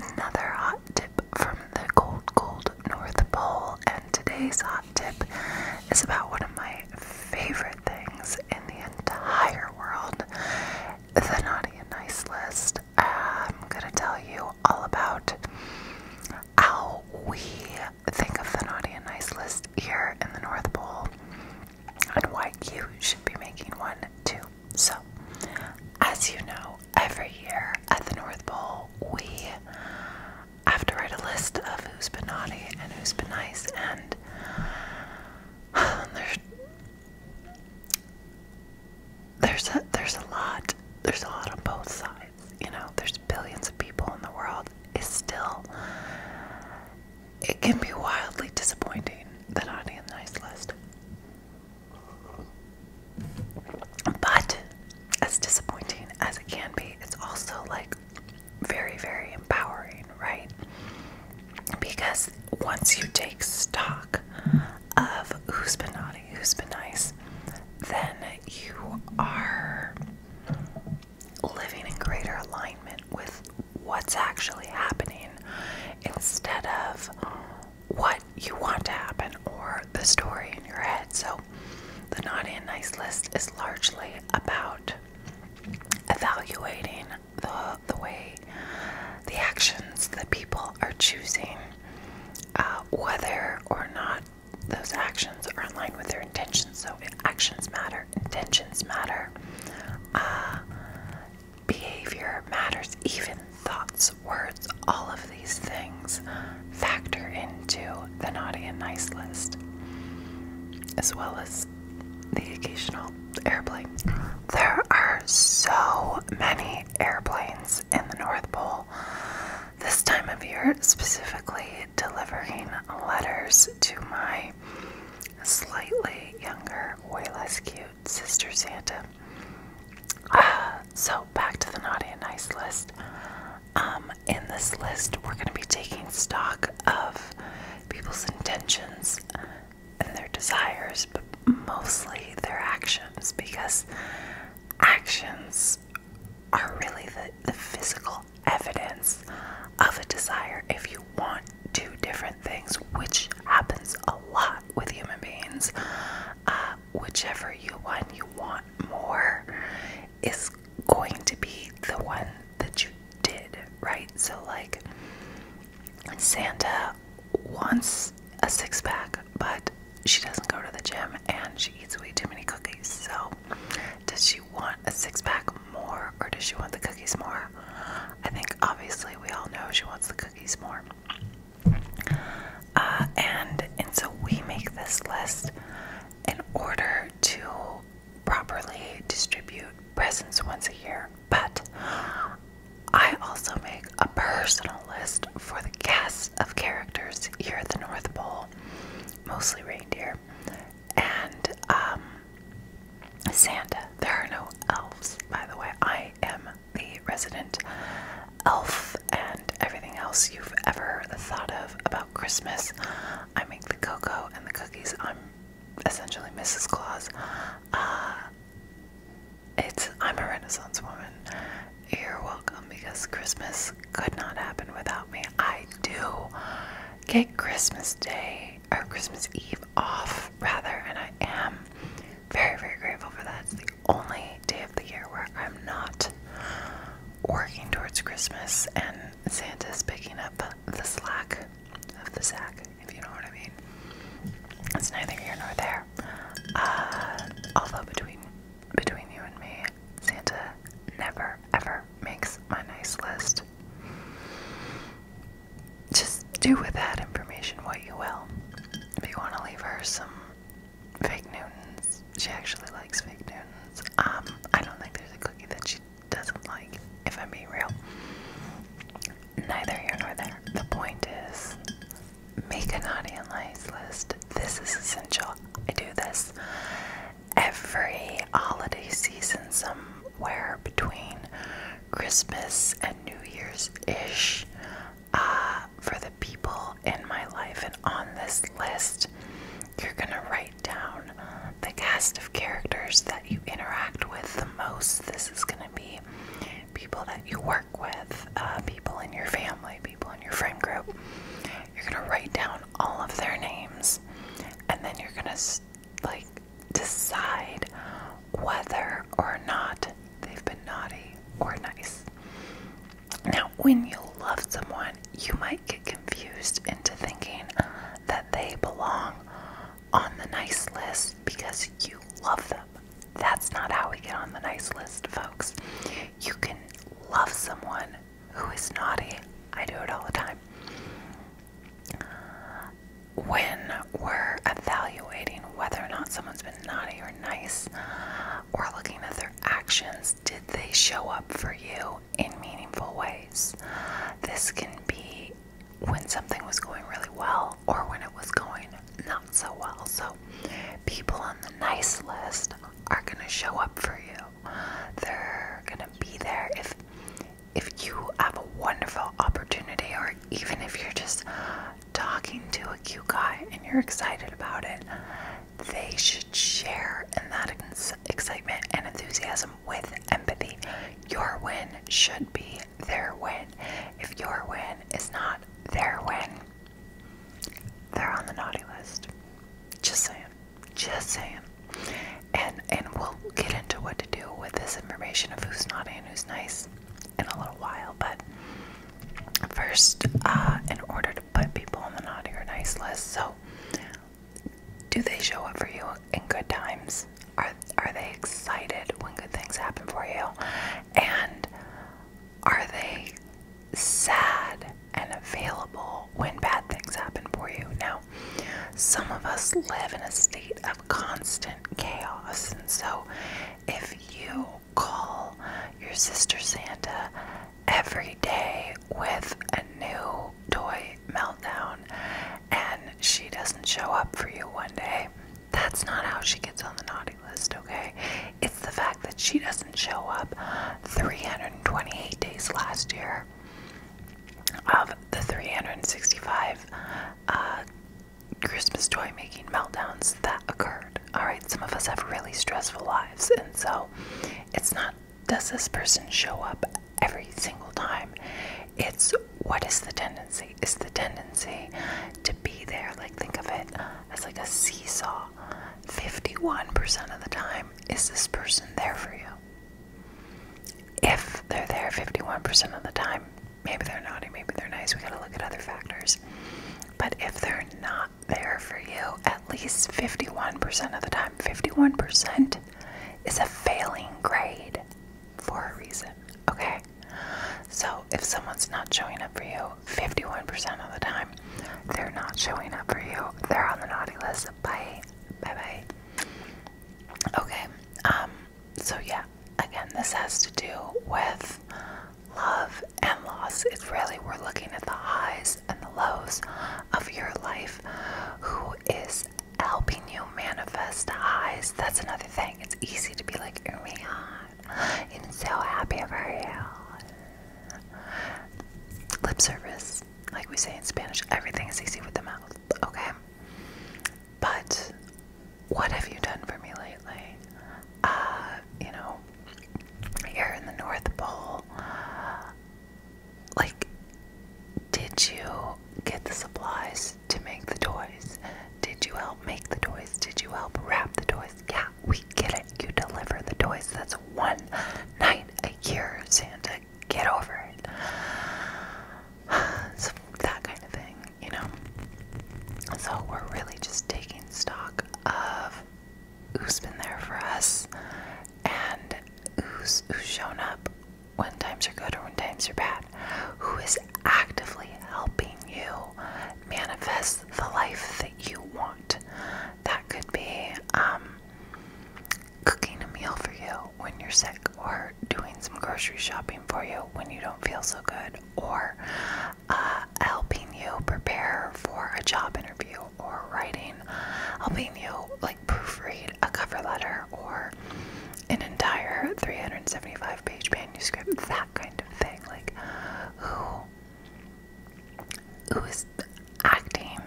another hot tip from the cold, cold North Pole, and today's hot tip is about one of my favorite things in the entire world, the Naughty and Nice list. I'm going to tell you all about how we think of the Naughty and Nice list here in the North Pole, and why you should be making one too. So, as you know, every year at the North Pole, we have to write a list of who's been naughty and who's been nice, and there's a lot on both sides. You know, there's billions of people in the world. It can be wildly disappointing, the Naughty and Nice list. But as disappointing as it can be, it's also like very, very empowering, right? Because once you take stock of who's been naughty, who's been nice, then you are living in greater alignment with what's actually happening instead of what you want to happen or the story in your head. So the Naughty and Nice list is largely about evaluating the way the actions that people are choosing, whether or not those actions are in line with their intentions. So actions matter, intentions matter, behavior matters, even thoughts, words, all of these things factor into the Naughty and Nice list, as well as the occasional airplane. There are so many airplanes in the North Pole this time of year, specifically delivering letters to my slightly younger, way less cute sister Santa. So back to the Naughty and Nice list. In this list, we're going to be taking stock of people's intentions and their desires, but mostly their actions, because actions are really the physical evidence of a desire. If you want two different things, which happens a lot with human beings, whichever one you want more is going to be the one that you did, right? So like, Santa wants a six-pack, but she doesn't go to the gym and she eats way too many cookies. So does she want a six-pack more, or does she want the cookies more? I think obviously we all know she wants the cookies more. And so we make this list in order to properly distribute presents once a year. But I also make a personal list for the cast of characters here at the North Pole, mostly reindeer, and Santa. There are no elves, by the way. I am the resident elf, and everything else you've ever thought of about Christmas, I make the cocoa and the cookies. I'm essentially Mrs. Claus. I'm a Renaissance woman. You're welcome, because Christmas could not happen without me. I do get Christmas Day, or Christmas Eve off, rather, and I am very, very grateful for that. It's the only day of the year where I'm not working towards Christmas, and Santa's picking up the slack of the sack, if you know what I mean. It's neither here nor there. Although between you and me, Santa never, ever makes my nice list. Just do with that information what you will. If you want to leave her some fake Newtons, she actually likes fake Newtons. I don't think there's a cookie that she doesn't like, if I'm being real. Neither here nor there. The point is, make a Naughty and Nice list. This is essential. I do this every holiday season, somewhere between Christmas and New Year's-ish, for the people in my life. And on this list, you're gonna write down the cast of characters that you interact with the most. This is gonna be people that you work with, people in your family, people love someone, you might get confused into thinking that they belong on the nice list because you love them. That's not how we get on the nice list, folks. You can love someone who is naughty. I do it all the time. When we're evaluating whether or not someone's been naughty or nice, or looking at their actions, did they show up for you in meaningful ways? This can be when something was going really well or when it was going not so well. So people on the nice list are going to show up for you. They're going to be there if you have a wonderful opportunity, or even if you're just talking to a cute guy and you're excited about it. They should share in that excitement and enthusiasm with empathy. Your win should be their win. If your win is not their win, they're on the naughty list. Just saying. Just saying. And we'll get into what to do with this information of who's naughty and who's nice in a little while. But first, in order to put people on the naughty or nice list, so do they show up for you in good times? Are they excited when good things happen for you? And are they sad and available when bad things happen for you? Now, some of us live in a state of constant chaos, and so if you call your sister Santa every day with a new toy meltdown and she doesn't show up for you one day, that's not how she gets on the naughty list, okay? It's the fact that she doesn't show up 328 days last year of the 365 Christmas toy making meltdowns that occurred. Alright, some of us have really stressful lives, and so it's not, does this person show up every single time? It's, what is the tendency? Is the tendency to be there? Like, think of it as like a seesaw. 51% of the time, is this person there for you? If they're there 51% of the time, maybe they're naughty, maybe they're nice. We gotta look at other factors. But if they're not there for you at least 51% of the time, 51% is a failing grade for a reason, okay? So if someone's not showing up for you 51% of the time, they're not showing up for you. They're on the naughty list. Bye. Bye-bye. Okay, so yeah, again, this has to do with love and loss. It's really, we're looking at the highs and the lows of your life. Who is helping you manifest highs? That's another thing. It's easy to be like, oh my god, I'm so happy for you. Lip service, like we say in Spanish, everything is easy with the mouth, okay? But what have you done for me lately? Here in the North Pole, like, did you get the supplies to make the toys? Did you help make the toys? Did you help wrap the toys? Yeah, we get it. You deliver the toys. That's one night a year, Santa. Get over it. So that kind of thing, So we're really just taking stock of who's been there for us and who's shown up when times are good or when times are bad. Who is actively helping you manifest the life that you want. That could be cooking a meal for you when you're sick, or doing some grocery shopping for you when you don't feel so good, or helping you prepare for a job interview, or helping you like proofread a cover letter or an entire 375-page manuscript, that kind of thing. Like, who is acting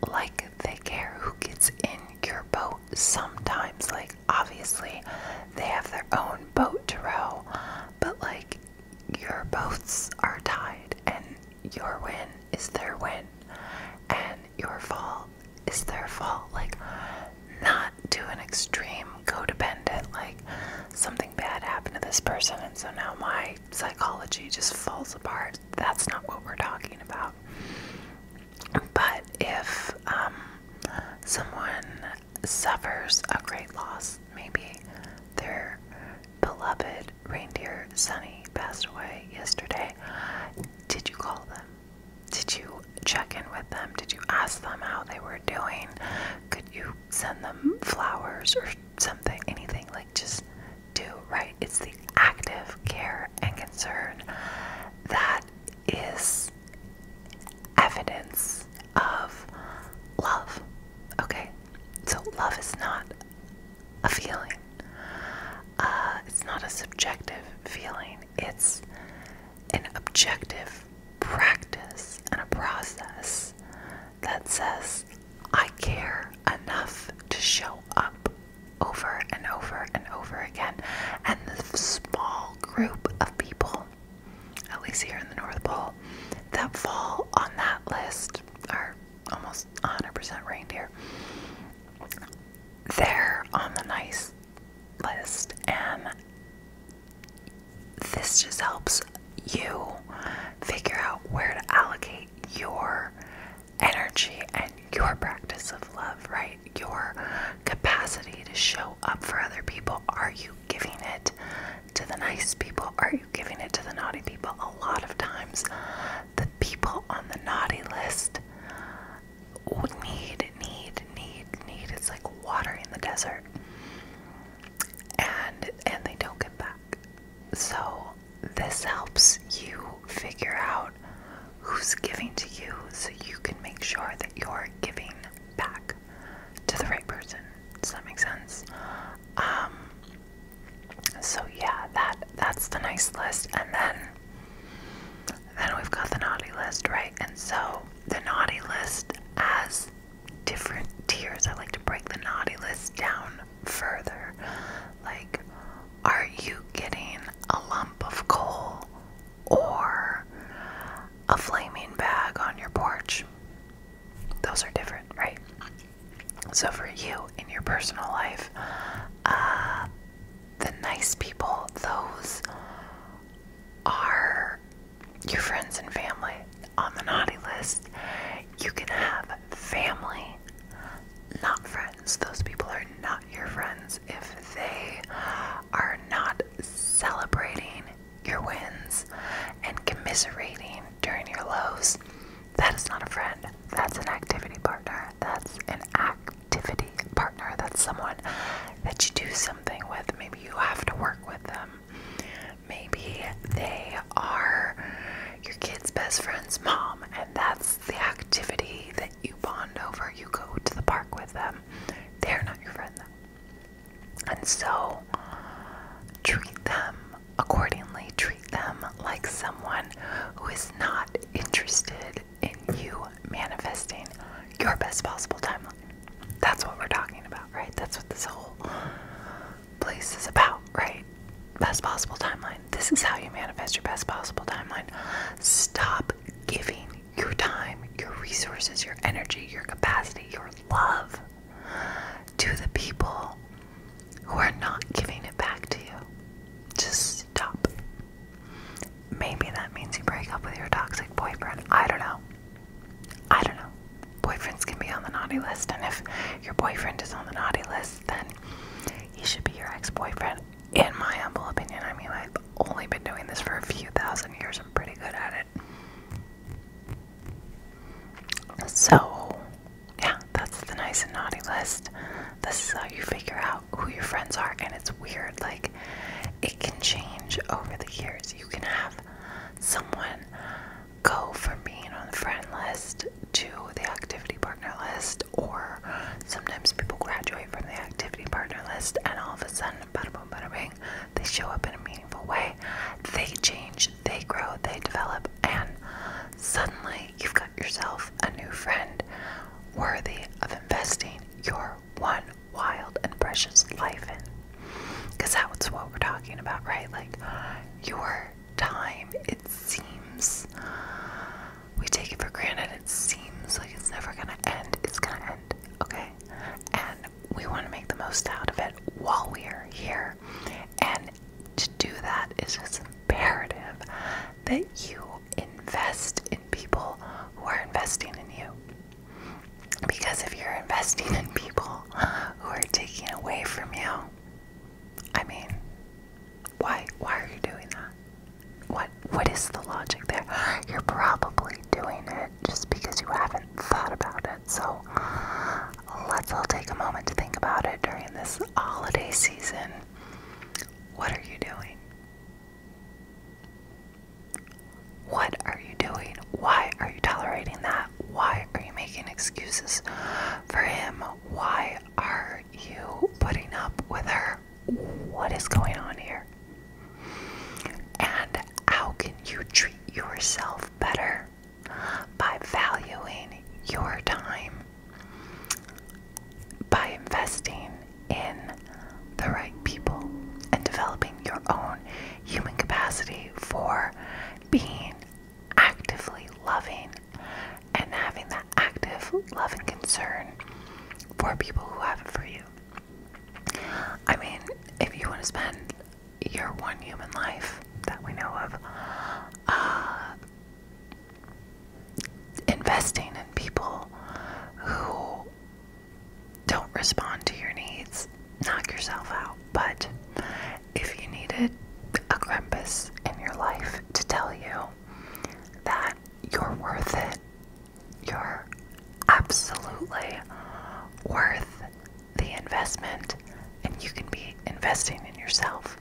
like they care, who gets in your boat sometimes. Like, obviously they have their own boat to row, but like, your boats are tied and your win is their win and your fall is their fault. Like, not to an extreme codependent, like something bad happened to this person and so now my psychology just falls apart. That's not what we're talking about. But if someone suffers a great loss, maybe their beloved reindeer Sunny passed away yesterday, did you call them? Did you check in with them? Did you ask them how they were doing? Could you send them flowers or something, anything? Like, just do, right? It's the active care and concern that is evidence of love. Okay, so love is not a feeling. It's not a subjective feeling. It's an objective practice and a process that says, I care enough to show up over and over and over again. And the small group of people, at least here in the North Pole, that fall on that list are almost 100% reindeer. They're on the nice list, and this just helps you figure out where to allocate your energy and your practice of love, right? Your capacity to show up for other people. Are you giving it to the nice people? Are you giving it to the naughty people? A lot of times, the people on the naughty list need. It's like water in the desert. And they don't get back. So this helps you figure out who's giving to you so you can make sure that you're giving back to the right person. Does that make sense? So yeah, that's the nice list. And then we've got the naughty list, right? And so the naughty list has different tiers. I like to break the naughty list down further. Like, are you getting a lump of coal or a flaming bag on your porch? Those are different, right? So for you, in your personal life, the nice people, those are your friends and family. On the naughty list, you can have family, not friends. Those people are not your friends if they are not celebrating your wins and commiserating during your lows. That is not a friend. That's an activity partner. That's an activity partner. That's someone that you do something with. Maybe you have to work with them. Maybe they are your kid's best friend's mom, and that's the activity that you bond over. You go to the park with them. They're not your friend, though. And so, treat them accordingly. Treat them like someone who is not interested in you manifesting your best possible timeline. That's what we're talking about, right? That's what this whole place is about, right? Best possible timeline. This is how you manifest your best possible timeline. Stop giving your time, your resources, your energy, your capacity, your love to the people who are not giving it back to you. Just stop. Maybe that means you break up with your toxic boyfriend. I don't know. Boyfriends can be on the naughty list, and if your boyfriend is on the naughty list, then he should be your ex-boyfriend, in my humble opinion. I mean, I've only been doing this for a few thousand years. I'm pretty good at it. So, yeah, that's the nice and naughty list. This is how you figure out who your friends are, and it's weird. Like, it can change over the years. You can have someone go from being on the friend list to the activity partner list, or sometimes people graduate from the activity partner list and all of a sudden, bada boom, bada bing, they show up in a meaningful way. They change, they grow, they develop, and suddenly you've got yourself a new friend worthy of investing your one wild and precious life in. Because that's what we're talking about, right? Like, your time people who don't respond to your needs, knock yourself out. But if you needed a Krampus in your life to tell you that you're worth it, you're absolutely worth the investment, and you can be investing in yourself